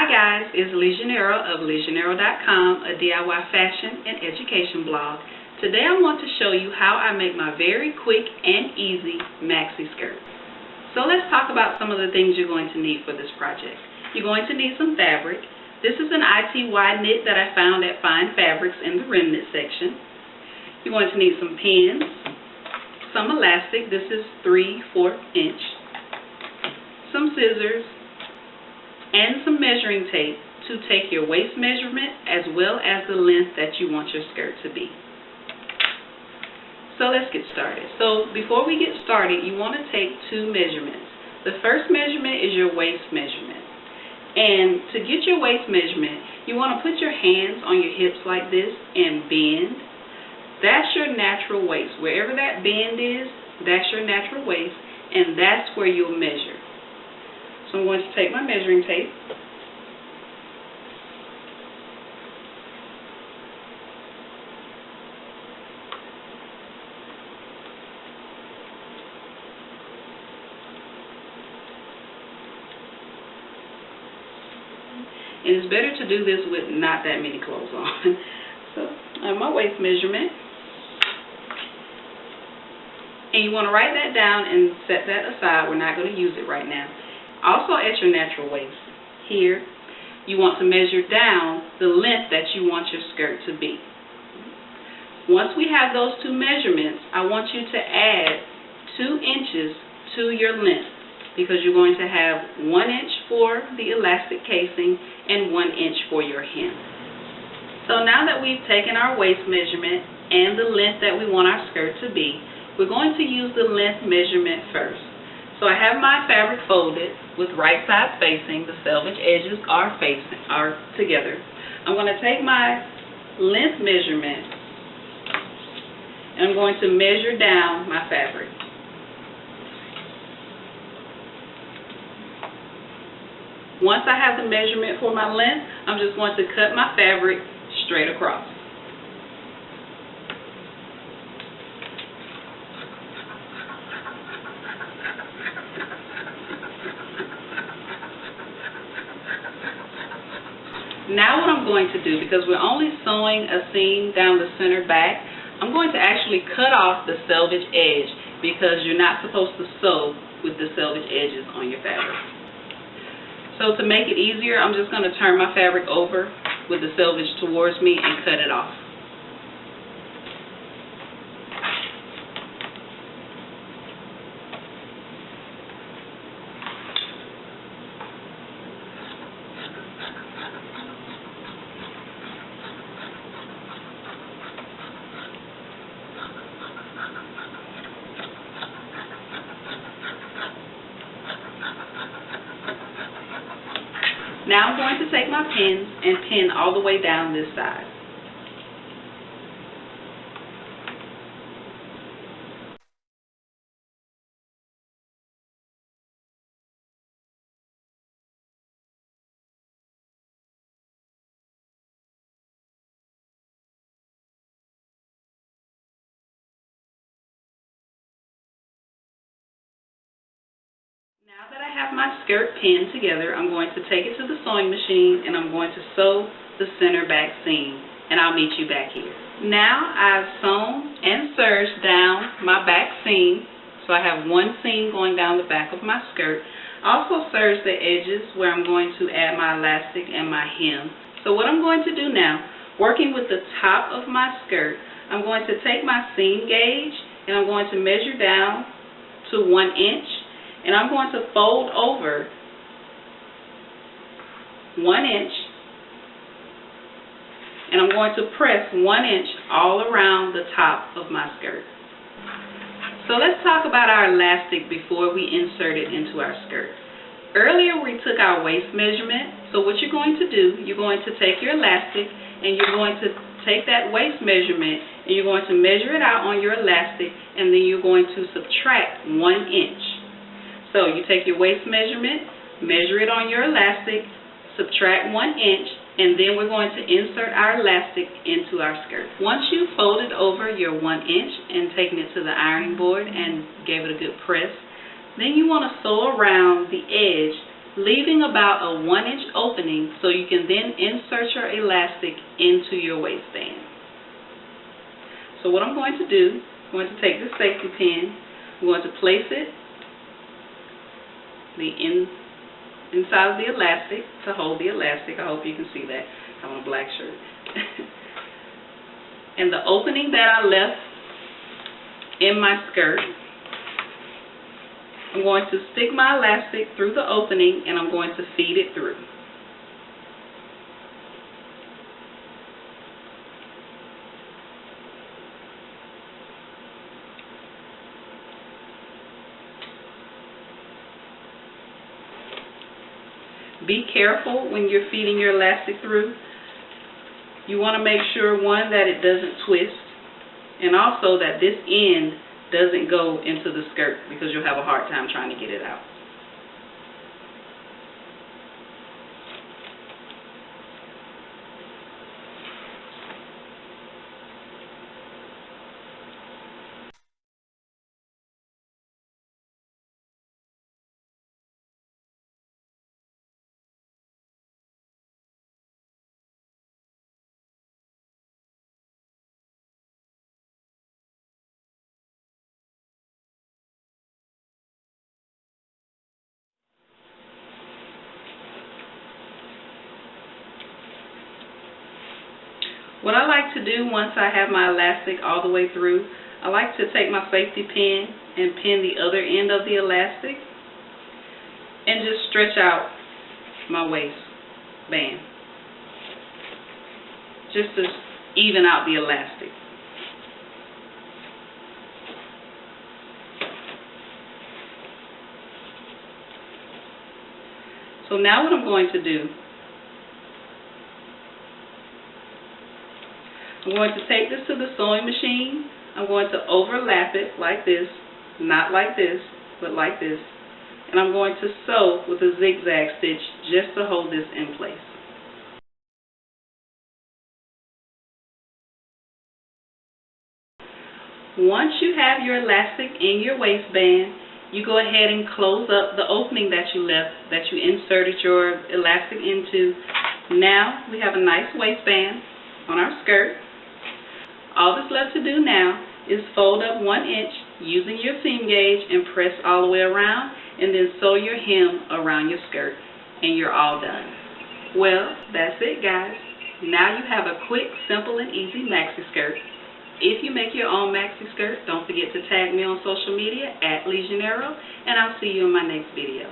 Hi guys, it's Legionero of Legionero.com, a DIY fashion and education blog. Today I want to show you how I make my very quick and easy maxi skirt. So let's talk about some of the things you're going to need for this project. You're going to need some fabric. This is an ITY knit that I found at Fine Fabrics in the remnant section. You're going to need some pins, some elastic, this is 3/4 inch, some scissors, and some measuring tape to take your waist measurement as well as the length that you want your skirt to be. So let's get started. So before we get started, you want to take two measurements. The first measurement is your waist measurement. And to get your waist measurement, you want to put your hands on your hips like this and bend. That's your natural waist. Wherever that bend is, that's your natural waist, and that's where you'll measure. So I'm going to take my measuring tape. And it's better to do this with not that many clothes on. So I have my waist measurement. And you want to write that down and set that aside. We're not going to use it right now. Also at your natural waist, here, you want to measure down the length that you want your skirt to be. Once we have those two measurements, I want you to add 2 inches to your length, because you're going to have 1 inch for the elastic casing and 1 inch for your hem. So now that we've taken our waist measurement and the length that we want our skirt to be, we're going to use the length measurement first. So I have my fabric folded with right side facing. The selvage edges are together. I'm going to take my length measurement and I'm going to measure down my fabric. Once I have the measurement for my length, I'm just going to cut my fabric straight across. Now what I'm going to do, because we're only sewing a seam down the center back, I'm going to actually cut off the selvage edge, because you're not supposed to sew with the selvage edges on your fabric. So to make it easier, I'm just going to turn my fabric over with the selvage towards me and cut it off. Now I'm going to take my pins and pin all the way down this side. Now that I have my skirt pinned together, I'm going to take it to the sewing machine and I'm going to sew the center back seam, and I'll meet you back here. Now I've sewn and serged down my back seam, so I have one seam going down the back of my skirt. I also serged the edges where I'm going to add my elastic and my hem. So what I'm going to do now, working with the top of my skirt, I'm going to take my seam gauge and I'm going to measure down to 1 inch. And I'm going to fold over 1 inch, and I'm going to press 1 inch all around the top of my skirt. So let's talk about our elastic before we insert it into our skirt. Earlier we took our waist measurement, so what you're going to do, you're going to take your elastic and you're going to take that waist measurement and you're going to measure it out on your elastic, and then you're going to subtract 1 inch. So you take your waist measurement, measure it on your elastic, subtract 1 inch, and then we're going to insert our elastic into our skirt. Once you've folded over your 1 inch and taken it to the ironing board and gave it a good press, then you want to sew around the edge leaving about a 1-inch opening so you can then insert your elastic into your waistband. So what I'm going to do, I'm going to take the safety pin, I'm going to place it inside of the elastic to hold the elastic. I hope you can see that. I'm on a black shirt. And the opening that I left in my skirt, I'm going to stick my elastic through the opening and I'm going to feed it through. Be careful when you're feeding your elastic through. You want to make sure, one, that it doesn't twist, and also that this end doesn't go into the skirt because you'll have a hard time trying to get it out. What I like to do once I have my elastic all the way through, I like to take my safety pin and pin the other end of the elastic and just stretch out my waistband just to even out the elastic. So now what I'm going to do, I'm going to take this to the sewing machine. I'm going to overlap it like this, not like this, but like this. And I'm going to sew with a zigzag stitch just to hold this in place. Once you have your elastic in your waistband, you go ahead and close up the opening that you left, that you inserted your elastic into. Now we have a nice waistband on our skirt. All that's left to do now is fold up 1 inch using your seam gauge and press all the way around, and then sew your hem around your skirt, and you're all done. Well, that's it, guys. Now you have a quick, simple, and easy maxi skirt. If you make your own maxi skirt, don't forget to tag me on social media @Legionero, and I'll see you in my next video.